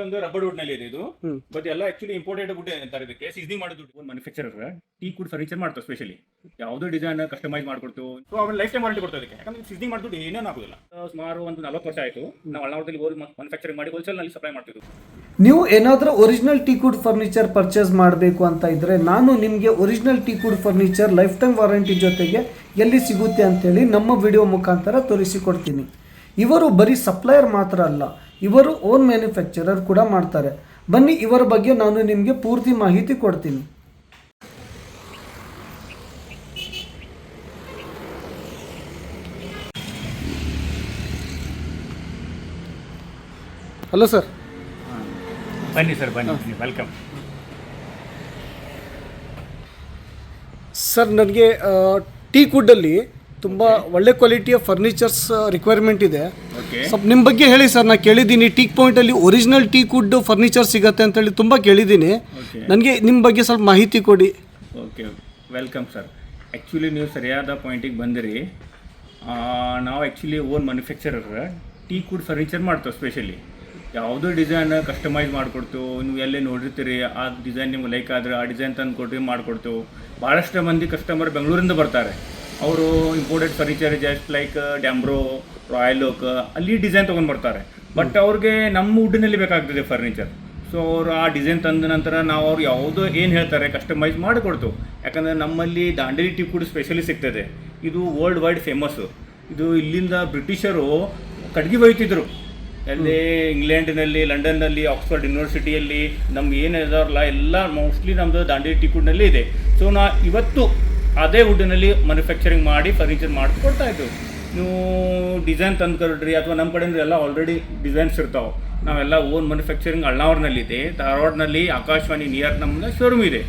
ಒಂದು rubber wood ನಲ್ಲಿ ಇದೆ ಇದು. ಬಟ್ ಎಲ್ಲ ಆಕ್ಚುಲಿ ಇಂಪೋರ್ಟೆಡ್ ವುಡ್ ಅಂತಾರೆ ಇದಕ್ಕೆ. ಸೀಸನಿಂಗ್ ಮಾಡೋದು ಒಂದು ಮ್ಯಾನುಫ್ಯಾಕ್ಚರರ್ ಟೀ ಕುಡ್ ಫರ್ನಿಚರ್ ಮಾಡ್ತಾರೆ ಸ್ಪೆಷಲಿ. ಯಾವುದೋ ಡಿಸೈನ್ ಕಸ್ಟಮೈಸ್ ಮಾಡ್ಕೊಡ್ತು. ಸೊ ಅವ್ರ ಲೈಫ್ ಟೈಮ್ ವಾರಂಟಿ ಕೊಡ್ತಾರೆ ಇದಕ್ಕೆ. ಯಾಕಂದ್ರೆ ಸೀಸನಿಂಗ್ ಮಾಡಿದ್ದು ಏನೇನು ಆಗೋದಿಲ್ಲ. ಸುಮಾರು ಒಂದು 40 ವರ್ಷ ಆಯಿತು ನಾವು ಅಳ್ನಾವರದಲ್ಲಿ ಹೋಲ್ ಮ್ಯಾನುಫ್ಯಾಕ್ಚರಿಂಗ್ ಮಾಡಿ ಹೋಲ್ಸೇಲ್ ನಲ್ಲಿ ಸಪ್ಲೈ ಮಾಡ್ತಿದ್ವಿ. ನೀವು ಏನಾದರೂ ಒರಿಜಿನಲ್ ಟೀಕುಡ್ ಫರ್ನಿಚರ್ ಪರ್ಚೇಸ್ ಮಾಡಬೇಕು ಅಂತ ಇದ್ದರೆ ನಾನು ನಿಮಗೆ original ಟೀಕುಡ್ furniture life time warranty ಜೊತೆಗೆ ಎಲ್ಲಿ ಸಿಗುತ್ತೆ ಅಂತೇಳಿ ನಮ್ಮ ವಿಡಿಯೋ ಮುಖಾಂತರ ತೋರಿಸಿಕೊಡ್ತೀನಿ. ಇವರು ಬರೀ ಸಪ್ಲೈಯರ್ ಮಾತ್ರ ಅಲ್ಲ, ಇವರು ಓನ್ ಮ್ಯಾನುಫ್ಯಾಕ್ಚರರ್ ಕೂಡ ಮಾಡ್ತಾರೆ. ಬನ್ನಿ ಇವರ ಬಗ್ಗೆ ನಾನು ನಿಮಗೆ ಪೂರ್ತಿ ಮಾಹಿತಿ ಕೊಡ್ತೀನಿ. Hello sir. ಬನ್ನಿ ಸರ್, ಬನ್ನಿ, ವೆಲ್ಕಮ್ ಸರ್. ನನಗೆ ಟೀಕುಡ್ಡಲ್ಲಿ ತುಂಬ ಒಳ್ಳೆ ಕ್ವಾಲಿಟಿಯ ಫರ್ನಿಚರ್ಸ್ ರಿಕ್ವೈರ್ಮೆಂಟ್ ಇದೆ. ಸ್ವಲ್ಪ ನಿಮ್ಮ ಬಗ್ಗೆ ಹೇಳಿ ಸರ್. ನಾನು ಕೇಳಿದ್ದೀನಿ ಟೀಕ್ ಪಾಯಿಂಟಲ್ಲಿ ಒರಿಜಿನಲ್ ಟೀಕುಡ್ ಫರ್ನಿಚರ್ ಸಿಗುತ್ತೆ ಅಂತೇಳಿ ತುಂಬ ಕೇಳಿದ್ದೀನಿ. ನನಗೆ ನಿಮ್ಮ ಬಗ್ಗೆ ಸ್ವಲ್ಪ ಮಾಹಿತಿ ಕೊಡಿ. Okay, welcome sir. ಆ್ಯಕ್ಚುಲಿ ನೀವು ಸರಿಯಾದ ಪಾಯಿಂಟಿಗೆ ಬಂದಿರಿ. ನಾವು ಆ್ಯಕ್ಚುಲಿ ಓನ್ ಮ್ಯಾನುಫ್ಯಾಕ್ಚರರ್ ಟೀಕುಡ್ ಫರ್ನಿಚರ್ ಮಾಡ್ತೇವೆ. ಸ್ಪೆಷಲಿ ಯಾವುದೋ ಡಿಸೈನ್ ಕಸ್ಟಮೈಸ್ ಮಾಡಿಕೊಡ್ತೇವೆ. ನೀವು ಎಲ್ಲೇ ನೋಡಿರ್ತೀರಿ ಆ ಡಿಸೈನ್ ನಿಮ್ಗೆ ಲೈಕ್ ಆದರೆ ಆ ಡಿಸೈನ್ ತಂದು ಕೊಟ್ಟು ಮಾಡಿಕೊಡ್ತೇವೆ. ಭಾಳಷ್ಟು ಮಂದಿ ಕಸ್ಟಮರ್ ಬೆಂಗಳೂರಿಂದ ಬರ್ತಾರೆ. ಅವರು imported furniture just like Damro, Royal Oak ಅಲ್ಲಿ ಡಿಸೈನ್ ತೊಗೊಂಡು ಬರ್ತಾರೆ. ಬಟ್ ಅವ್ರಿಗೆ ನಮ್ಮ ವುಡ್ನಲ್ಲಿ ಬೇಕಾಗ್ತದೆ ಫರ್ನಿಚರ್. ಸೊ ಅವರು ಆ ಡಿಸೈನ್ ತಂದ ನಂತರ ನಾವು ಅವ್ರು ಯಾವುದೋ ಏನು ಹೇಳ್ತಾರೆ ಕಸ್ಟಮೈಸ್ ಮಾಡಿಕೊಡ್ತೇವೆ. ಯಾಕಂದರೆ ನಮ್ಮಲ್ಲಿ ದಾಂಡೇಲಿ ಟೀಕುಡ್ ಸ್ಪೆಷಲಿ ಸಿಗ್ತದೆ. ಇದು ವರ್ಲ್ಡ್ ವೈಡ್ ಫೇಮಸ್ಸು. ಇದು ಇಲ್ಲಿಂದ ಬ್ರಿಟಿಷರು ಕಡ್ಗಿ ಒಯ್ತಿದ್ರು. ಅಲ್ಲಿ ಇಂಗ್ಲೆಂಡ್ನಲ್ಲಿ, ಲಂಡನ್ನಲ್ಲಿ, ಆಕ್ಸ್ಫರ್ಡ್ ಯೂನಿವರ್ಸಿಟಿಯಲ್ಲಿ ನಮ್ಗೆ ಏನು ಇದಾರಲ್ಲ ಎಲ್ಲ ಮೋಸ್ಟ್ಲಿ ನಮ್ಮದು ದಾಂಡೇಲಿ ಟೀಕುಡ್ನಲ್ಲಿ ಇದೆ. ಸೊ ಇವತ್ತು ಅದೇ ವುಡ್ನಲ್ಲಿ ಮ್ಯಾನುಫ್ಯಾಕ್ಚರಿಂಗ್ ಮಾಡಿ ಫರ್ನಿಚರ್ ಮಾಡಿಕೊಡ್ತಾ ಇದ್ದೆವು. ನೀವು ಡಿಸೈನ್ ತಂದು ಕೊಡ್ರಿ ಅಥವಾ ನಮ್ಮ ಕಡೆಯಿಂದ ಎಲ್ಲ ಆಲ್ರೆಡಿ ಡಿಸೈನ್ಸ್ ಇರ್ತಾವೆ. ನಾವೆಲ್ಲ ಓನ್ ಮ್ಯಾನುಫ್ಯಾಕ್ಚರಿಂಗ್ ಅಳ್ನಾವರನಲ್ಲಿದೆ. ಧಾರವಾಡನಲ್ಲಿ ಆಕಾಶವಾಣಿ ನಿಯರ್ ನಮ್ಮದು ಶೋರೂಮ್ ಇದೆ.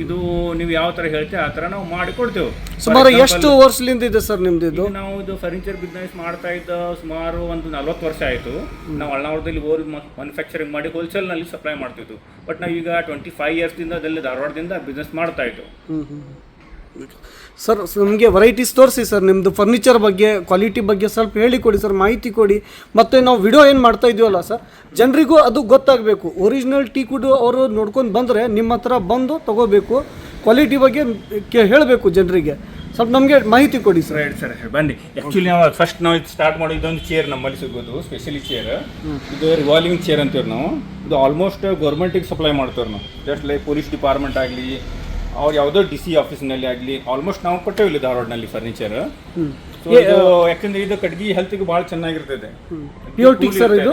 ಇದು ನೀವು ಯಾವ ಥರ ಹೇಳ್ತೀವಿ ಆ ಥರ ನಾವು ಮಾಡಿಕೊಡ್ತೇವೆ. ಸುಮಾರು ಎಷ್ಟು ವರ್ಷದಿಂದ ಇದೆ ಸರ್ ನಿಮ್ದು ಇದು? ನಾವು ಇದು ಫರ್ನಿಚರ್ ಬಿಸ್ನೆಸ್ ಮಾಡ್ತಾ ಇದ್ದ ಸುಮಾರು ಒಂದು 40 ವರ್ಷ ಆಯಿತು. ನಾವು ಅಳ್ನಾವರದಲ್ಲಿ ಹೋಲ್ ಮ್ಯಾನುಫ್ಯಾಕ್ಚರಿಂಗ್ ಮಾಡಿ ಹೋಲ್ಸೇಲ್ನಲ್ಲಿ ಸಪ್ಲೈ ಮಾಡ್ತಿದ್ವು. ಬಟ್ ನಾವು ಈಗ 25 ಇಯರ್ಸ್ದಿಂದ ಅದರಲ್ಲಿ ಧಾರವಾಡದಿಂದ ಬಿಸ್ನೆಸ್ ಮಾಡ್ತಾ ಇತ್ತು. ಸರ್ ನಮಗೆ ವೆರೈಟೀಸ್ ತೋರಿಸಿ ಸರ್. ನಿಮ್ಮದು ಫರ್ನಿಚರ್ ಬಗ್ಗೆ, ಕ್ವಾಲಿಟಿ ಬಗ್ಗೆ ಸ್ವಲ್ಪ ಹೇಳಿಕೊಡಿ ಸರ್, ಮಾಹಿತಿ ಕೊಡಿ. ಮತ್ತು ನಾವು ವಿಡಿಯೋ ಏನು ಮಾಡ್ತಾ ಇದೀವಲ್ಲ ಸರ್, ಜನರಿಗೂ ಅದು ಗೊತ್ತಾಗಬೇಕು. ಒರಿಜಿನಲ್ ಟೀಕುಡ್ ಅವರು ನೋಡ್ಕೊಂಡು ಬಂದರೆ ನಿಮ್ಮ ಹತ್ರ ಬಂದು ತೊಗೋಬೇಕು. ಕ್ವಾಲಿಟಿ ಬಗ್ಗೆ ಹೇಳಬೇಕು ಜನರಿಗೆ. ಸ್ವಲ್ಪ ನಮಗೆ ಮಾಹಿತಿ ಕೊಡಿ ಸರ್. ರೈಟ್ ಸರ್, ಬನ್ನಿ. ಆ್ಯಕ್ಚುಲಿ ನಾವು ಫಸ್ಟ್ ನಾವು ಸ್ಟಾರ್ಟ್ ಮಾಡಿದ್ದೊಂದು ಚೇರ್ ನಮ್ಮಲ್ಲಿ ಸಿಗೋದು ಸ್ಪೆಷಲಿ ಚೇರ್. ಇದು ರಿವಾಲ್ವಿಂಗ್ ಚೇರ್ ಅಂತೀವಿ ನಾವು. ಇದು ಆಲ್ಮೋಸ್ಟ್ ಗೌರ್ಮೆಂಟಿಗೆ ಸಪ್ಲೈ ಮಾಡ್ತೇವೆ ನಾವು. ಜಸ್ಟ್ ಲೈಕ್ ಪೊಲೀಸ್ ಡಿಪಾರ್ಟ್ಮೆಂಟ್ ಆಗಲಿ, ಅವ್ರು ಯಾವುದೋ DC ಆಫೀಸ್ನಲ್ಲಿ ಆಗಲಿ ಆಲ್ಮೋಸ್ಟ್ ನಾವು ಕೊಟ್ಟೇವೆ ಇಲ್ಲಿ ಧಾರವಾಡನಲ್ಲಿ ಫರ್ನಿಚರ್. ಸೊ ಇದು ಯಾಕಂದರೆ ಇದು ಕಡ್ಗಿ ಹೆಲ್ತಿಗೆ ಭಾಳ ಚೆನ್ನಾಗಿರ್ತದೆ. ಪ್ಯೂರ್ಟಿಕ್ ಸರ್ ಇದು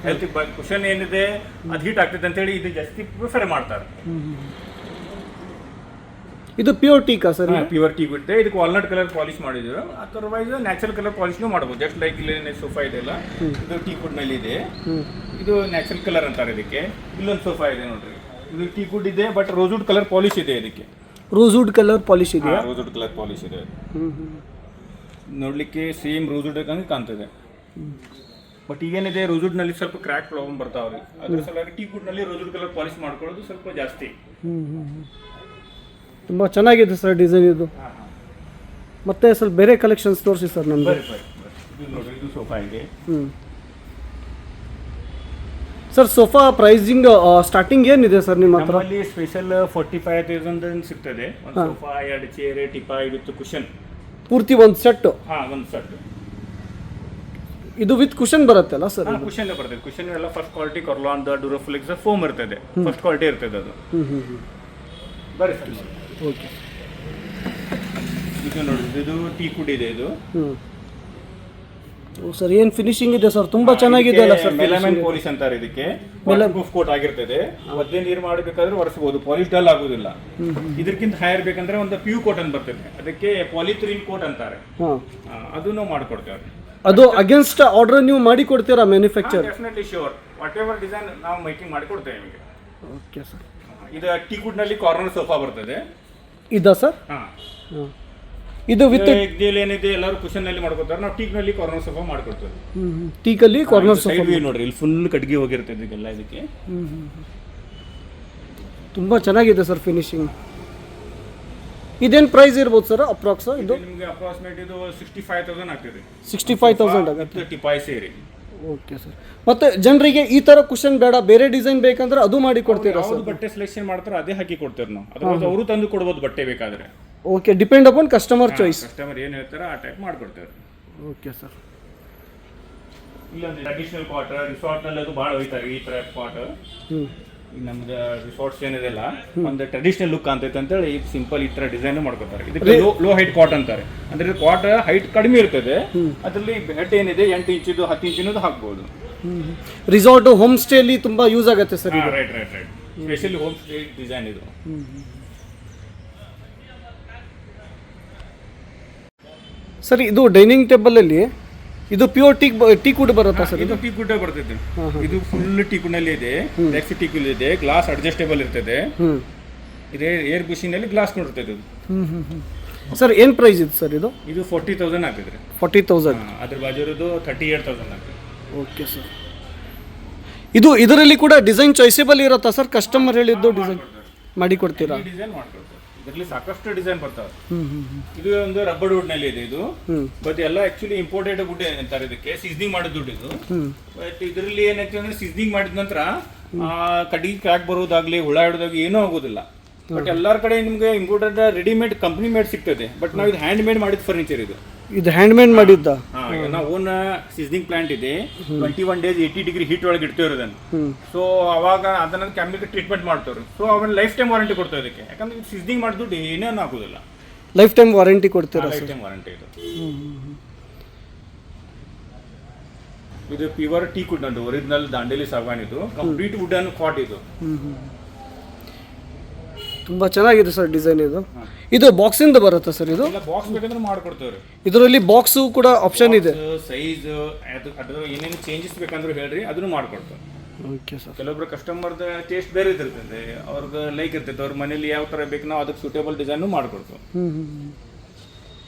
ಹೆಲ್ತಿಗೆ ಕುಷನ್ ಏನಿದೆ ಅದು ಹೀಟ್ ಆಗ್ತದೆ ಅಂತೇಳಿ ಇದು ಜಾಸ್ತಿ ಪ್ರಿಫರ್ ಮಾಡ್ತಾರೆ. ಇದು ಪ್ಯೂರ್ ಟೀಕಾ ಸರ್? ಪ್ಯೂರ್ ಟೀಕ್ ಇರುತ್ತೆ. ಇದಕ್ಕೆ ವಾಲ್ನಟ್ ಕಲರ್ ಪಾಲಿಶ್ ಮಾಡಿದ್ರು. ಅದರ್ವೈಸ್ ನ್ಯಾಚುರಲ್ ಕಲರ್ ಪಾಲಿಶ್ನೂ ಮಾಡ್ಬೋದು. ಜಸ್ಟ್ ಲೈಕ್ ಇಲ್ಲಿ ಸೋಫಾ ಇದೆಯಲ್ಲ, ಇದು ಟೀಕುಡ್ನಲ್ಲಿ ಇದೆ. ಇದು ನ್ಯಾಚುರಲ್ ಕಲರ್ ಅಂತಾರೆ ಇದಕ್ಕೆ. ಇಲ್ಲೊಂದು ಸೋಫಾ ಇದೆ ನೋಡ್ರಿ, ಇದು ಟೀಕುಡ್ ಇದೆ ಬಟ್ ರೋಸ್ವುಡ್ ಕಲರ್ ಪಾಲಿಶ್ ಇದೆ ಇದಕ್ಕೆ. ರೋಸ್ವುಡ್ ಕಲರ್ ಪಾಲಿಶ್ ಇದೆ? ರೋಸ್ವುಡ್ ಕಲರ್ ಪಾಲಿಶ್ ಇದೆ. ನೋಡ್ಲಿಕ್ಕೆ ಸೇಮ್ ರೋಸ್ವುಡ್ ಹಂಗೆ ಕಾಣ್ತದೆ. ಬಟ್ ಈಗೇನಿದೆ ರೋಸ್ವುಡ್ನಲ್ಲಿ ಸ್ವಲ್ಪ ಕ್ರ್ಯಾಕ್ ಪ್ರಾಬ್ಲಮ್ ಬರ್ತಾವ್ರಿ. ಅದ್ರ ಸಲುವಾಗಿ ಟೀಕುಡ್ನಲ್ಲಿ ರೋಸ್ವುಡ್ ಕಲರ್ ಪಾಲಿಶ್ ಮಾಡ್ಕೊಳ್ಳೋದು ಸ್ವಲ್ಪ ಜಾಸ್ತಿ. ತುಂಬ ಚೆನ್ನಾಗಿದೆ ಸರ್ ಡಿಸೈನ್ ಇದು. ಮತ್ತೆ ಸ್ವಲ್ಪ ಬೇರೆ ಕಲೆಕ್ಷನ್ಸ್ ತೋರಿಸಿ ಸರ್ ನಮಗೆ. ಇದು ನೋಡ್ರಿ, ಇದು ಸೋಫಾ ಇದೆ. ಸರ್ ಸೋಫಾ ಪ್ರೈಸಿಂಗ್ ಸ್ಟಾರ್ಟಿಂಗ್ ಏನಿದೆ ಸರ್ ನಿಮ್ಮ ಹತ್ರ? ನಮ್ಮಲ್ಲಿ ಸ್ಪೆಷಲ್ 45,000 ಸಿಗ್ತದೆ. ಒಂದು sofa, 2 chair, teapoy with cushion. ಪೂರ್ತಿ ಒಂದು ಸೆಟ್? ಒಂದು ಸೆಟ್. ಇದು ವಿತ್ ಕುಷನ್ ಬರುತ್ತಲ್ಲ ಸರ್? ಕುಷನ್ ಬರ್ತದೆ. ಕುಷನ್ ಎಲ್ಲ ಫಸ್ಟ್ ಕ್ವಾಲಿಟಿ ಕೊರ್ಲಾನ್, ಡ್ಯೂರೋಫ್ಲೆಕ್ಸ್ ಫೋಮ್ ಇರ್ತದೆ. ಫಸ್ಟ್ ಕ್ವಾಲಿಟಿ ಇರ್ತದೆ ಅದು. ಬರೀ ಸರ್. ಓಕೆ, ಇದು ನೋಡಿ, ಇದು ಟೀಕುಡ್ ಇದೆ. ಇದು ಸರ್ ಏನು ಫಿನಿಶಿಂಗ್ ಇದೆ ಸರ್? ತುಂಬಾ ಚೆನ್ನಾಗಿದೆ ಅಲ್ಲ ಸರ್? ಮೆಲಮೈನ್ ಪಾಲಿಶ್ ಅಂತಾರೆ ಇದಕ್ಕೆ. ಪ್ರೂಫ್ ಕೋಟ್ ಆಗಿರ್ತದೆ. ಒದ್ದೆ ನೀರು ಮಾಡಬೇಕಾದ್ರೆ ಒರೆಸಬಹುದು, ಪಾಲಿಶ್ ಡಲ್ ಆಗುದಿಲ್ಲ. ಇದಕ್ಕಿಂತ ಹೈಯರ್ ಬೇಕಂದ್ರೆ ಒಂದು ಪ್ಯೂ ಕೋಟ್ ಅಂತ ಬರ್ತದೆ, ಅದಕ್ಕೆ ಪಾಲಿಥಿಲಿನ್ ಕೋಟ್ ಅಂತಾರೆ. ಅದನ್ನು ಮಾಡಿಕೊಡ್ತೇವೆ. ಅದು ಅಗೇನ್ಸ್ಟ್ ಆರ್ಡರ್ ನೀವು ಮಾಡಿ ಕೊಡ್ತೀರಾ manufacture? Definitely sure. What ever design ನಾವು ಮೇಕಿಂಗ್ ಮಾಡಿ ಕೊಡ್ತೇವೆ ನಿಮಗೆ. Okay sir. ಇದು ಟೀಕುಡ್ನಲ್ಲಿ ಕಾರ್ನರ್ ಸೋಫಾ ಬರ್ತದೆ. ಇದಾ ಸರ್? ಇದು ವಿತ್ ಏನಿದೆ ಎಲ್ಲರೂ ಕುಷನ್ ನಲ್ಲಿ ಮಾಡ್ಕೊತಾರೆ. ನಾವು ಟೀಕ್ ನಲ್ಲಿ ಕಾರ್ನರ್ ಸೋಫಾ ಮಾಡ್ಕೊಡ್ತೇವೆ. ಟೀಕಲ್ಲಿ ಕಾರ್ನರ್ ಸೋಫಾ ನೋಡ್ರಿ, ಇಲ್ಲಿ ಫುಲ್ ಕಟ್ಗೆ ಹೋಗಿರ್ತದೆ ಇದೆಲ್ಲ. ಇದಕ್ಕೆ ತುಂಬಾ ಚೆನ್ನಾಗಿದೆ ಸರ್ ಫಿನಿಶಿಂಗ್. ಇದೇನು ಪ್ರೈಸ್ ಇರ್ಬೋದು ಸರ್ ಅಪ್ರಾಕ್ಸ್? ಇದು ನಿಮಗೆ ಅಪ್ರಾಕ್ಸಿಮೇಟ್ ಇದು 65,000 ಆಗ್ತದೆ. 65,000 ಆಗುತ್ತೆ ಟಿಪಾಯ್ ಸೇರಿ. Okay sir. ಮತ್ತು ಜನರಿಗೆ ಈ ಥರ ಕುಷನ್ ಬೇಡ, ಬೇರೆ ಡಿಸೈನ್ ಬೇಕಂದ್ರೆ ಅದು ಮಾಡಿ ಕೊಡ್ತೀರಾ ಯಾವ್ದು ಬಟ್ಟೆ ಸೆಲೆಕ್ಷನ್ ಮಾಡ್ತಾರೋ ಅದೇ ಹಾಕಿ ಕೊಡ್ತೇವೆ ನಾವು. ಅದರದ್ದು ಅವರು ತಂದು ಕೊಡ್ಬೋದು ಬಟ್ಟೆ ಬೇಕಾದ್ರೆ. Okay, depend upon customer choice. Customer ಏನು ಹೇಳ್ತಾರೋ ಆ ಟೈಪ್ ಮಾಡ್ಕೊಡ್ತೇವೆ. Okay sir. ಇಲ್ಲೊಂದು ಟ್ರೆಡಿಷನಲ್ ಕಾಟ್ ರಿಸಾರ್ಟ್ನಲ್ಲಿ ಅದು ಭಾಳ ಹೋಯ್ತಾರೆ ಈ ಥರ ಕಾಟ್. ಈಗ ನಮ್ದು ರಿಸಾರ್ಟ್ಸ್ ಏನಿದೆಲ್ಲ ಒಂದು ಟ್ರೆಡಿಷನಲ್ ಲುಕ್ ಅಂತೈತೆ ಅಂತೇಳಿ ಈ ಸಿಂಪಲ್ ಈ ಥರ ಡಿಸೈನ್ ಮಾಡ್ಕೊತಾರೆ. ಇದಕ್ಕೆ ಲೋ ಹೈಟ್ ಕಾಟ್ ಅಂತಾರೆ. ಅಂದ್ರೆ ಕಾಟ್ ಹೈಟ್ ಕಡಿಮೆ ಇರ್ತದೆ, ಅದರಲ್ಲಿ ಹೆಡ್ ಏನಿದೆ 8 ಇಂಚಿದು 10 ಇಂಚಿನದು ಹಾಕ್ಬೋದು. ರಿಸಾರ್ಟ್ ಹೋಮ್ ಸ್ಟೇಲಿ ತುಂಬಾ ಯೂಸ್ ಆಗುತ್ತೆ sir. Right specially home stay design ಇದು. ಸರ್, ಇದು ಡೈನಿಂಗ್ ಟೇಬಲ್ ಅಲ್ಲಿ ಇದು ಪ್ಯೂರ್ ಟೀ ಕುಡ್ ಬರುತ್ತಾ ಸರ್? ಇದು ಟೀ ಕುಡ್ ಬರ್ತೈತೆ. ಇದು ಫುಲ್ ಟೀ ಕುಡ್ನಲ್ಲಿ ಇದೆ, ನೆಕ್ಸ್ಟ್ ಟೀ ಕುಡ್ ಇದೆ, ಗ್ಲಾಸ್ ಅಡ್ಜಸ್ಟೇಬಲ್ ಇರ್ತದೆ. ಇದೇ ಏರ್ ಬುಷಿನಲ್ಲಿ ಗ್ಲಾಸ್ ನೋಡ್ತದೆ. ಸರ್, ಏನು ಪ್ರೈಸ್ ಇದೆ ಸರ್ ಇದು? ಇದು 40,000 ಆಗ್ತದೆ. 40,000. ಅದ್ರ ಬಾಜುರದು 38,000 ಆಗ್ತದೆ. Okay sir. ಇದರಲ್ಲಿ ಕೂಡ ಡಿಸೈನ್ ಚಾಯ್ಸೇಬಲ್ ಇರುತ್ತಾ ಸರ್? ಕಸ್ಟಮರ್ ಹೇಳಿದ್ದು ಡಿಸೈನ್ ಮಾಡಿ ಕೊಡ್ತೀರಾ? ಡಿಸೈನ್ ಮಾಡ್ಕೊಡ್ತಾರೆ. ಇದರಲ್ಲಿ ಸಾಕಷ್ಟು ಡಿಸೈನ್ ಬರ್ತಾವೆ. ಇದು ಒಂದು ರಬ್ಬರ್ ವುಡ್ ನಲ್ಲಿ ಇದೆ. ಇದು ಬಟ್ ಎಲ್ಲ ಆಕ್ಚುಲಿ ಇಂಪೋರ್ಟೆಡ್ ವುಡ್ ಅಂತಾರೆ ಇದಕ್ಕೆ. ಸೀಸನಿಂಗ್ ಮಾಡಿದ ದುಡ್ಡು ಇದು. ಬಟ್ ಇದರಲ್ಲಿ ಏನೈತೆ ಅಂದ್ರೆ ಸೀಸನಿಂಗ್ ಮಾಡಿದ ನಂತರ ಕಡಿಗೆ ಕ್ರ್ಯಾಕ್ ಬರೋದಾಗ್ಲಿ ಹುಳ ಹಿಡೋದಾಗ್ಲಿ ಏನೂ ಆಗೋದಿಲ್ಲ. ಬಟ್ ಎಲ್ಲರ ಕಡೆ ನಿಮ್ಗೆ ಇಂಪೋರ್ಟೆಡ್ ರೆಡಿಮೇಡ್ ಕಂಪ್ನಿ ಮೇಡ್ ಸಿಗ್ತದೆ. ಬಟ್ ನಾವು ಇದು ಹ್ಯಾಂಡ್ ಮೇಡ್ ಮಾಡಿದ ಫರ್ನಿಚರ್ ಇದು. ಇದು ಹ್ಯಾಂಡ್ ಮೇಡ್ ಮಾಡಿದ್ದ? ನಾವು ಓನ್ ಸೀಸನಿಂಗ್ ಪ್ಲಾಂಟ್ ಇದೆ. 21 days 80 ಡಿಗ್ರಿ ಹೀಟ್ ಒಳಗೆ ಇಡ್ತೇವೆ ಅದನ್ನು. ಸೊ ಅವಾಗ ಅದನ್ನ ಕೆಮಿಕಲ್ ಟ್ರೀಟ್ಮೆಂಟ್ ಮಾಡ್ತೇವೆ. ಸೊ ಅವನ್ನ ಲೈಫ್ ಟೈಮ್ ವಾರಂಟಿ ಕೊಡ್ತೇವೆ ಇದಕ್ಕೆ. ಯಾಕಂದ್ರೆ ಸೀಸನಿಂಗ್ ಮಾಡಿದ ದುಡ್ಡು ಏನೇನು ಆಗೋದಿಲ್ಲ. ಲೈಫ್ ಟೈಮ್ ವಾರಂಟಿ ಕೊಡ್ತೀರಾ? ಲೈಫ್ ಟೈಮ್ ವಾರಂಟಿ ಇದು. ಇದು ಪ್ಯೂರ್ ಟೀ ಕುಡ್ ನಂದು ಒರಿಜಿನಲ್ ದಾಂಡೇಲಿ ಸಾಗವಾನ್. ಇದು ಕಂಪ್ಲೀಟ್ ವುಡ್ ಅನ್ನು ಕಾಟ್ ಇದು. ತುಂಬಾ ಚೆನ್ನಾಗಿದೆ ಸರ್ ಡಿಸೈನ್ ಇದು. ಇದು ಬಾಕ್ಸ್ ಇಂದ ಬರುತ್ತಾ ಸರ್? ಇದು ಬಾಕ್ಸ್ ಬೇಕಂದ್ರೆ ಮಾಡ್ಕೊಡ್ತೇವೆ. ಇದರಲ್ಲಿ ಬಾಕ್ಸ್ ಕೂಡ ಆಪ್ಷನ್ ಇದೆ. ಸೈಜ್ ಅದ್ರ ಏನೇನು ಚೇಂಜಸ್ ಬೇಕಂದ್ರೆ ಹೇಳ್ರಿ, ಅದನ್ನು ಮಾಡ್ಕೊಡ್ತೇವೆ. Okay sir. ಕೆಲವೊಬ್ರು ಕಸ್ಟಮರ್ದ ಟೇಸ್ಟ್ ಬೇರೆ ಇರ್ತದೆ, ಅವ್ರಿಗೆ ಲೈಕ್ ಇರ್ತೈತೆ. ಅವ್ರ ಮನೇಲಿ ಯಾವ ತರ ಬೇಕು ನಾವು ಅದಕ್ಕೆ ಸೂಟೇಬಲ್ ಡಿಸೈನ್ ಮಾಡ್ಕೊಡ್ತೇವೆ.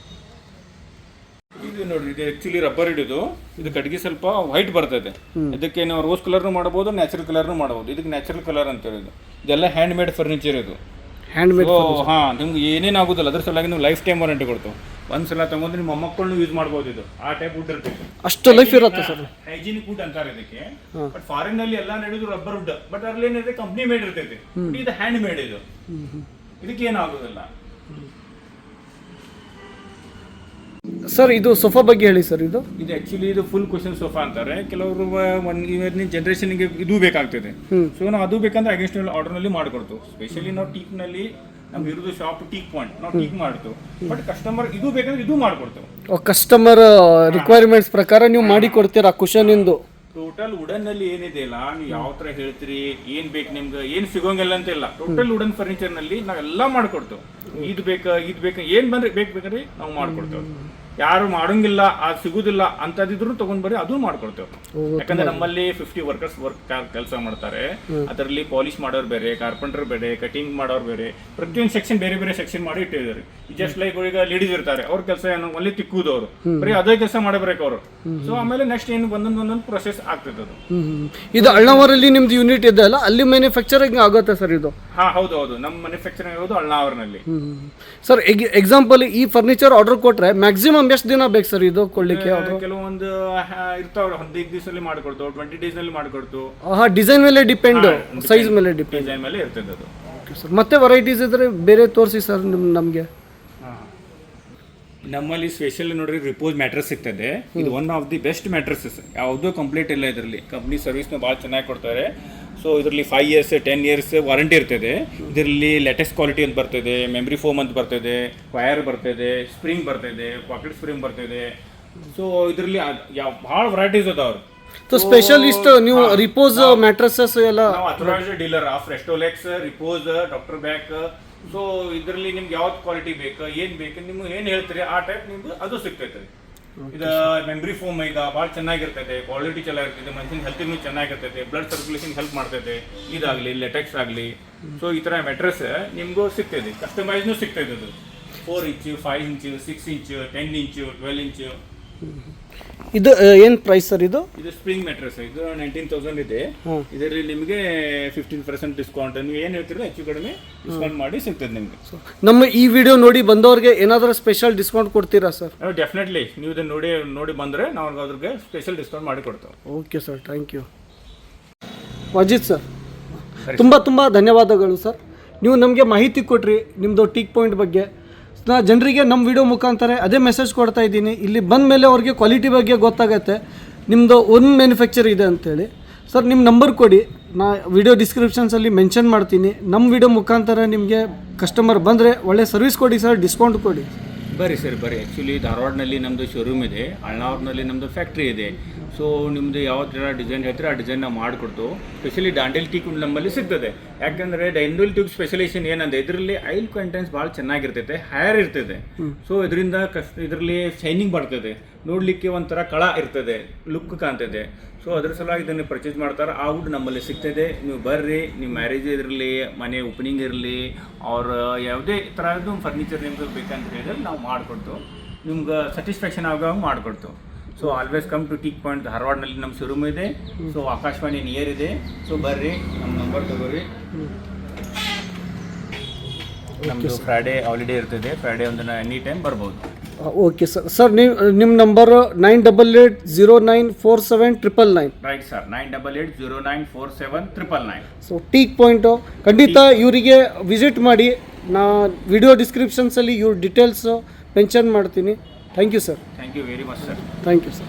ಇದು ನೋಡ್ರಿ, ಇದು ಆಕ್ಚುಲಿ ರಬ್ಬರ್ ಹಿಡಿದು ಇದು ಕಟ್ಟಿಗೆ ಸ್ವಲ್ಪ ವೈಟ್ ಬರ್ತದೆ. ಇದಕ್ಕೆ ನಾವು ರೋಸ್ ಕಲರ್ನು ಮಾಡಬಹುದು, ನ್ಯಾಚುರಲ್ ಕಲರ್ನು ಮಾಡಬಹುದು. ಇದಕ್ಕೆ ನ್ಯಾಚುರಲ್ ಕಲರ್ ಅಂತ ಹೇಳಿದ್ದು. ಇದೆಲ್ಲ ಹ್ಯಾಂಡ್ ಮೇಡ್ ಫರ್ನಿಚರ್ ಇದು. Hand made. ನಿಮ್ಗೆ ಏನೇನು ಆಗುದಿಲ್ಲ. ಅದ್ರ ಸಲುವಾಗಿ ನೀವು ಲೈಫ್ ಟೈಮ್ ವಾರಂಟಿ ಕೊಡ್ತೇವೆ. ಒಂದ್ಸಲ ತಗೊಂಡ್ರೆ ನಿಮ್ಮ ಮೊಮ್ಮಕ್ಕಳನ್ನು ಯೂಸ್ ಮಾಡ್ಬೋದು. ಇದು ಆ ಟೈಪ್ ವುಡ್ ಇರ್ತೈತೆ. ಅಷ್ಟು ಲೈಫ್ ಇರುತ್ತೆ ಸರ್. ಹೈಜಿನಿಕ್ ವುಡ್ ಅಂತಾರೆ ಇದಕ್ಕೆ. ಬಟ್ ಫಾರಿನ್ ನಲ್ಲಿ ಎಲ್ಲ ನಡೆಯುದು ರಬ್ಬರ್ ವುಡ್. ಬಟ್ ಅದ್ರಲ್ಲಿ ಏನಿದೆ ಕಂಪ್ನಿ ಮೇಡ್ ಇರ್ತೈತೆ. ಇದು ಹ್ಯಾಂಡ್ ಮೇಡ್ ಇದು. ಇದಕ್ಕೆ ಏನು ಆಗುದಿಲ್ಲ ಸರ್. ಇದು ಸೋಫಾ ಬಗ್ಗೆ ಹೇಳಿ ಸರ್. ಇದು ಆಕ್ಚುಲಿ ಇದು ಫುಲ್ ಕುಷನ್ ಸೋಫಾ ಅಂತಾರೆ. ಕೆಲವರು ಇವತ್ತಿನ ಜನರೇಷನ್ಗೆ ಇದು ಬೇಕಾಗ್ತದೆ. ಸೊ ನಾವು ಅದು ಬೇಕಂದ್ರೆ ಅಗೇನ್ಸ್ಟ್ ಆರ್ಡರ್ ನಲ್ಲಿ ಮಾಡ್ಕೊಡ್ತು. ಸ್ಪೆಷಲಿ ನಾವು ಟೀಕ್ ನಲ್ಲಿ ನಮ್ಗೆ ಇರೋದು ಶಾಪ್ ಟೀಕ್ ಪಾಯಿಂಟ್, ನಾವು ಟೀಕ್ ಮಾಡ್ತೇವೆ. ಬಟ್ ಕಸ್ಟಮರ್ ಇದು ಬೇಕಂದ್ರೆ ಇದು ಮಾಡ್ಕೊಡ್ತೇವೆ. ಕಸ್ಟಮರ್ ರಿಕ್ವೈರ್ಮೆಂಟ್ಸ್ ಪ್ರಕಾರ ನೀವು ಮಾಡಿ ಕೊಡ್ತೀರಾ ಕುಷನ್ ಇಂದು? ಟೋಟಲ್ ವುಡನ್ ನಲ್ಲಿ ಏನಿದೆಯಲ್ಲ, ನೀವು ಯಾವ ತರ ಹೇಳ್ತೀರಿ, ಏನ್ ಬೇಕು ನಿಮ್ಗೆ, ಏನ್ ಸಿಗೋಂಗಿಲ್ಲ ಅಂತ ಇಲ್ಲ. ಟೋಟಲ್ ವುಡನ್ ಫರ್ನಿಚರ್ ನಲ್ಲಿ ನಾವೆಲ್ಲ ಮಾಡ್ಕೊಡ್ತೇವೆ. ಇದು ಬೇಕಾ ಏನ್ ಬಂದ್ರೆ ಬೇಕ್ರಿ ನಾವು ಮಾಡ್ಕೊಡ್ತೇವೆ. ಯಾರು ಮಾಡೋಂಗಿಲ್ಲ, ಅದು ಸಿಗುದಿಲ್ಲ ಅಂತದಿದ್ರು ತಗೊಂಡ್ ಬರ್ರಿ, ಅದು ಮಾಡ್ಕೊಡ್ತೇವೆ. ಯಾಕಂದ್ರೆ ನಮ್ಮಲ್ಲಿ 50 ವರ್ಕರ್ಸ್ ಕೆಲಸ ಮಾಡ್ತಾರೆ. ಅದರಲ್ಲಿ ಪಾಲಿಶ್ ಮಾಡೋರು ಬೇರೆ, ಕಾರ್ಪೆಂಟರ್ ಬೇರೆ, ಕಟಿಂಗ್ ಮಾಡೋರು ಬೇರೆ, ಪ್ರತಿಯೊಂದು ಸೆಕ್ಷನ್ ಬೇರೆ ಬೇರೆ ಸೆಕ್ಷನ್ ಮಾಡಿ ಇಟ್ಟಿದ್ದಾರೆ. ಜಸ್ಟ್ ಲೈಕ್ ಈಗ ಲೇಡೀಸ್ ಇರ್ತಾರೆ, ಅವ್ರ ಕೆಲಸ ಏನು ಅಲ್ಲಿ ತಿಕ್ಕುದವ್ರು ಬರೀ ಅದೇ ಕೆಲಸ ಮಾಡಬೇಕು ಅವರು. ಸೊ ಆಮೇಲೆ ನೆಕ್ಸ್ಟ್ ಏನು ಒಂದೊಂದು ಪ್ರೊಸೆಸ್ ಆಗ್ತದೆ ಅದು. ಇದು ಅಳ್ನಾವರಲ್ಲಿ ನಿಮ್ದು ಯೂನಿಟ್ ಇದೆ ಅಲ್ಲ, ಅಲ್ಲಿ ಮ್ಯಾನುಫ್ಯಾಕ್ಚರಿಂಗ್ ಆಗುತ್ತೆ ಸರ್ ಇದು? ಹೌದು. ನಮ್ಮ ಮ್ಯಾನುಫ್ಯಾಕ್ಚರಿಂಗ್ ಆಗೋದು ಅಳ್ನಾವರ್ನಲ್ಲಿ. ಸರ್, ಎಕ್ಸಾಂಪಲ್ ಈ ಫರ್ನಿಚರ್ ಆರ್ಡರ್ ಕೊಟ್ರೆ ಮ್ಯಾಕ್ಸಿಮಮ್ ಎಷ್ಟು ದಿನ ಬೇಕು ಸರ್ ಇದು ಕೊಳ್ಳಿಕ್ಕೆ? ಕೆಲವೊಂದು ಇರ್ತಾವ್ರೆ, 15 ದಿವಸದಲ್ಲಿ ಮಾಡ್ಕೊಡ್ತು, 20 days ನಲ್ಲಿ ಮಾಡ್ಕೊಡ್ತು. ಡಿಸೈನ್ ಮೇಲೆ ಡಿಪೆಂಡ್, ಸೈಜ್ ಮೇಲೆ ಡಿಪೆಂಡ್, ಡಿಸೈನ್ ಮೇಲೆ ಇರ್ತದೆ ಅದು. ಸರ್, ಮತ್ತೆ ವೆರೈಟೀಸ್ ಇದ್ರೆ ಬೇರೆ ತೋರಿಸಿ ಸರ್ ನಮಗೆ. ನಮ್ಮಲ್ಲಿ ಸ್ಪೆಷಲ್ ನೋಡ್ರಿ ರಿಪೋಸ್ ಮ್ಯಾಟ್ರಸ್ ಸಿಗ್ತದೆ. ಇದು one of the best mattresses. ಯಾವುದೂ ಕಂಪ್ಲೀಟ್ ಇಲ್ಲ ಇದರಲ್ಲಿ. ಕಂಪ್ನಿ ಸರ್ವಿಸ್ನ ಭಾಳ ಚೆನ್ನಾಗಿ ಕೊಡ್ತಾರೆ. ಸೊ ಇದರಲ್ಲಿ 5 years 10 years ವಾರಂಟಿ ಇರ್ತದೆ. ಇದರಲ್ಲಿ ಲೇಟೆಸ್ಟ್ ಕ್ವಾಲಿಟಿ ಅಂತ ಬರ್ತದೆ, ಮೆಮ್ರಿ ಫೋಮ್ ಅಂತ ಬರ್ತದೆ, ವೈರ್ ಬರ್ತದೆ, ಸ್ಪ್ರಿಂಗ್ ಬರ್ತದೆ, ಪಾಕೆಟ್ ಸ್ಪ್ರಿಂಗ್ ಬರ್ತದೆ. ಸೊ ಇದರಲ್ಲಿ ಭಾಳ ವೆರೈಟೀಸ್ ಅದಾವ್ರು. ಸೊ ಸ್ಪೆಷಲಿಸ್ಟ್ ನೀವು ರಿಪೋಸ್ ಮ್ಯಾಟ್ರಸಸ್ ಎಲ್ಲ authorised dealer of Restolex, Repose, Doctor Back. So ಇದರಲ್ಲಿ ನಿಮ್ಗೆ ಯಾವ್ದು ಕ್ವಾಲಿಟಿ ಬೇಕು, ಏನ್ ಬೇಕು, ನಿಮ್ಗೆ ಏನ್ ಹೇಳ್ತೀರಿ ಆ ಟೈಪ್ ನಿಮ್ಗೆ ಅದು ಸಿಗ್ತೈತೆ. ಇದು ಮೆಮ್ರಿ ಫೋಮ್ ಈಗ ಭಾಳ ಚೆನ್ನಾಗಿರ್ತದೆ, ಕ್ವಾಲಿಟಿ ಚೆನ್ನಾಗಿರ್ತದೆ, ಮನುಷ್ಯನ ಹೆಲ್ತಿಗೂ ಚೆನ್ನಾಗಿರ್ತದೆ, ಬ್ಲಡ್ ಸರ್ಕ್ಯುಲೇಷನ್ ಹೆಲ್ಪ್ ಮಾಡ್ತದೆ. ಇದಾಗಲಿ ಲೆಟೆಕ್ಸ್ ಆಗಲಿ. ಸೊ ಈ ಥರ ಮ್ಯಾಟ್ರಸ್ ನಿಮಗೂ ಸಿಗ್ತದೆ, ಕಸ್ಟಮೈಸ್ನೂ ಸಿಗ್ತದೆ. ಅದು 4 inch 5 inch 6 inch 10 inch 12 inch ಇದು ಏನು ಪ್ರೈಸ್ ಸರ್ ಇದು? ಇದು ಸ್ಪ್ರಿಂಗ್ ಮ್ಯಾಟ್ರೆಸ್, ಇದು 19,000 ಇದೆ. ಹಾಂ. ಇದರಲ್ಲಿ ನಿಮಗೆ 15% ಡಿಸ್ಕೌಂಟ್, ನೀವು ಏನು ಹೇಳ್ತೀರೋ ಹೆಚ್ಚು ಕಡಿಮೆ ಡಿಸ್ಕೌಂಟ್ ಮಾಡಿ ಸಿಗ್ತದೆ ನಿಮಗೆ. ನಮ್ಮ ಈ ವಿಡಿಯೋ ನೋಡಿ ಬಂದವ್ರಿಗೆ ಏನಾದರೂ ಸ್ಪೆಷಲ್ ಡಿಸ್ಕೌಂಟ್ ಕೊಡ್ತೀರಾ ಸರ್? ಡೆಫಿನೆಟ್ಲಿ ನೀವು ಇದನ್ನು ನೋಡಿ ಬಂದರೆ ನಾವು ಅದ್ರಿಗೆ ಸ್ಪೆಷಲ್ ಡಿಸ್ಕೌಂಟ್ ಮಾಡಿ ಕೊಡ್ತೇವೆ. Okay sir, thank you. Wajid sir, ತುಂಬ ಧನ್ಯವಾದಗಳು ಸರ್. ನೀವು ನಮಗೆ ಮಾಹಿತಿ ಕೊಟ್ರಿ ನಿಮ್ಮದು ಟೀಕ್ ಪಾಯಿಂಟ್ ಬಗ್ಗೆ. ನಾ ಜನರಿಗೆ ನಮ್ಮ ವಿಡಿಯೋ ಮುಖಾಂತರ ಅದೇ ಮೆಸೇಜ್ ಕೊಡ್ತಾ ಇದ್ದೀನಿ. ಇಲ್ಲಿ ಬಂದ ಮೇಲೆ ಅವ್ರಿಗೆ ಕ್ವಾಲಿಟಿ ಬಗ್ಗೆ ಗೊತ್ತಾಗತ್ತೆ, ನಿಮ್ಮದು ಓನ್ ಮ್ಯಾನುಫ್ಯಾಕ್ಚರ್ ಇದೆ ಅಂಥೇಳಿ. ಸರ್ ನಿಮ್ಮ ನಂಬರ್ ಕೊಡಿ, ನಾ ವಿಡಿಯೋ ಡಿಸ್ಕ್ರಿಪ್ಷನ್ಸಲ್ಲಿ ಮೆನ್ಷನ್ ಮಾಡ್ತೀನಿ. ನಮ್ಮ ವಿಡಿಯೋ ಮುಖಾಂತರ ನಿಮಗೆ ಕಸ್ಟಮರ್ ಬಂದರೆ ಒಳ್ಳೆ ಸರ್ವಿಸ್ ಕೊಡಿ ಸರ್, ಡಿಸ್ಕೌಂಟ್ ಕೊಡಿ. ಬರ್ರಿ ಸರ್ ಬರ್ರಿ. ಆ್ಯಕ್ಚುಲಿ ಧಾರವಾಡನಲ್ಲಿ ನಮ್ಮದು ಶೋರೂಮ್ ಇದೆ, ಅಳ್ನಾವರ್ನಲ್ಲಿ ನಮ್ಮದು ಫ್ಯಾಕ್ಟ್ರಿ ಇದೆ. ಸೊ ನಿಮ್ಮದು ಯಾವ ಥರ ಡಿಸೈನ್ ಹೇಳ್ತೀರ ಆ ಡಿಸೈನ್ ನಾವು ಮಾಡಿಕೊಡ್ತು. ಸ್ಪೆಷಲಿ ದಾಂಡೇಲಿ ಟೀಕ್ ನಮ್ಮಲ್ಲಿ ಸಿಗ್ತದೆ. ಯಾಕಂದರೆ ದಾಂಡೇಲಿ ಟೀಕ್ ಸ್ಪೆಷಲೈಸೇಷನ್ ಏನಂದರೆ ಇದರಲ್ಲಿ ಆಯಿಲ್ ಕಂಟೆಂಟ್ಸ್ ಭಾಳ ಚೆನ್ನಾಗಿರ್ತೈತೆ, ಹೈಯರ್ ಇರ್ತದೆ. ಸೊ ಇದರಿಂದ ಇದರಲ್ಲಿ ಶೈನಿಂಗ್ ಬರ್ತದೆ, ನೋಡಲಿಕ್ಕೆ ಒಂಥರ ಕಳ ಇರ್ತದೆ, ಲುಕ್ ಕಾಣ್ತದೆ. ಸೊ ಅದ್ರ ಸಲುವಾಗಿ ಇದನ್ನು ಪರ್ಚೇಸ್ ಮಾಡ್ತಾರೆ. ಆ ವುಡ್ ನಮ್ಮಲ್ಲಿ ಸಿಗ್ತದೆ. ನೀವು ಬರ್ರಿ, ನೀವು ಮ್ಯಾರೇಜ್ ಇರಲಿ, ಮನೆ ಓಪನಿಂಗ್ ಇರಲಿ, ಅವ್ರ ಯಾವುದೇ ಥರದ್ದು ಫರ್ನಿಚರ್ ನಿಮ್ಗೆ ಬೇಕಂತ ಹೇಳಿದ್ರೆ ನಾವು ಮಾಡಿಕೊಡ್ತು, ನಿಮ್ಗೆ ಸ್ಯಾಟಿಸ್ಫ್ಯಾಕ್ಷನ್ ಆಗೋಂಗೆ ಮಾಡಿಕೊಡ್ತು. So always come to Teak Point. ಧಾರವಾಡನಲ್ಲಿ ನಮ್ಮ ಶೋರೂಮ್ ಇದೆ. ಸೊ ಆಕಾಶವಾಣಿ ನಿಯರ್ ಇದೆ. ಸೊ ಬರ್ರಿ, ನಮ್ಮ ನಂಬರ್ ತಗೋರಿ. ನಮ್ಮದು ಫ್ರೈಡೇ ಹಾಲಿಡೇ ಇರ್ತದೆ. ಫ್ರೈಡೇ ಒಂದು ಎನಿ ಟೈಮ್ ಬರ್ಬೋದು. Okay sir. ಸರ್ ನಿಮ್ಮ number 9880947999. Right sir, 9880947999. So Teak Point ಖಂಡಿತ ಇವರಿಗೆ ವಿಸಿಟ್ ಮಾಡಿ. ನಾ ವಿಡಿಯೋ ಡಿಸ್ಕ್ರಿಪ್ಷನ್ಸಲ್ಲಿ ಇವ್ರ ಡೀಟೇಲ್ಸು ಮೆನ್ಷನ್ ಮಾಡ್ತೀನಿ. Thank you sir. Thank you very much sir. Thank you sir.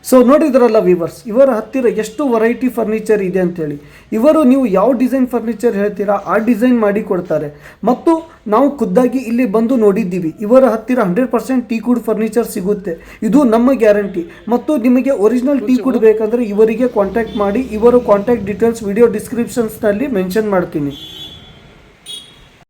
So ನೋಡಿದ್ರಲ್ಲ ವೀವರ್ಸ್, ಇವರ ಹತ್ತಿರ ಎಷ್ಟು ವೆರೈಟಿ ಫರ್ನಿಚರ್ ಇದೆ ಅಂತೇಳಿ. ಇವರು ನೀವು ಯಾವ ಡಿಸೈನ್ ಫರ್ನಿಚರ್ ಹೇಳ್ತೀರಾ ಆ ಡಿಸೈನ್ ಮಾಡಿ ಕೊಡ್ತಾರೆ. ಮತ್ತು ನಾವು ಖುದ್ದಾಗಿ ಇಲ್ಲಿ ಬಂದು ನೋಡಿದ್ದೀವಿ. ಇವರ ಹತ್ತಿರ 100% ಟೀಕ್ವುಡ್ ಫರ್ನಿಚರ್ ಸಿಗುತ್ತೆ, ಇದು ನಮ್ಮ ಗ್ಯಾರಂಟಿ. ಮತ್ತು ನಿಮಗೆ ಒರಿಜಿನಲ್ ಟೀಕ್ವುಡ್ ಬೇಕಂದರೆ ಇವರಿಗೆ ಕಾಂಟ್ಯಾಕ್ಟ್ ಮಾಡಿ. ಇವರ ಕಾಂಟ್ಯಾಕ್ಟ್ ಡೀಟೇಲ್ಸ್ ವಿಡಿಯೋ ಡಿಸ್ಕ್ರಿಪ್ಷನ್ಸ್ನಲ್ಲಿ ಮೆನ್ಷನ್ ಮಾಡ್ತೀನಿ.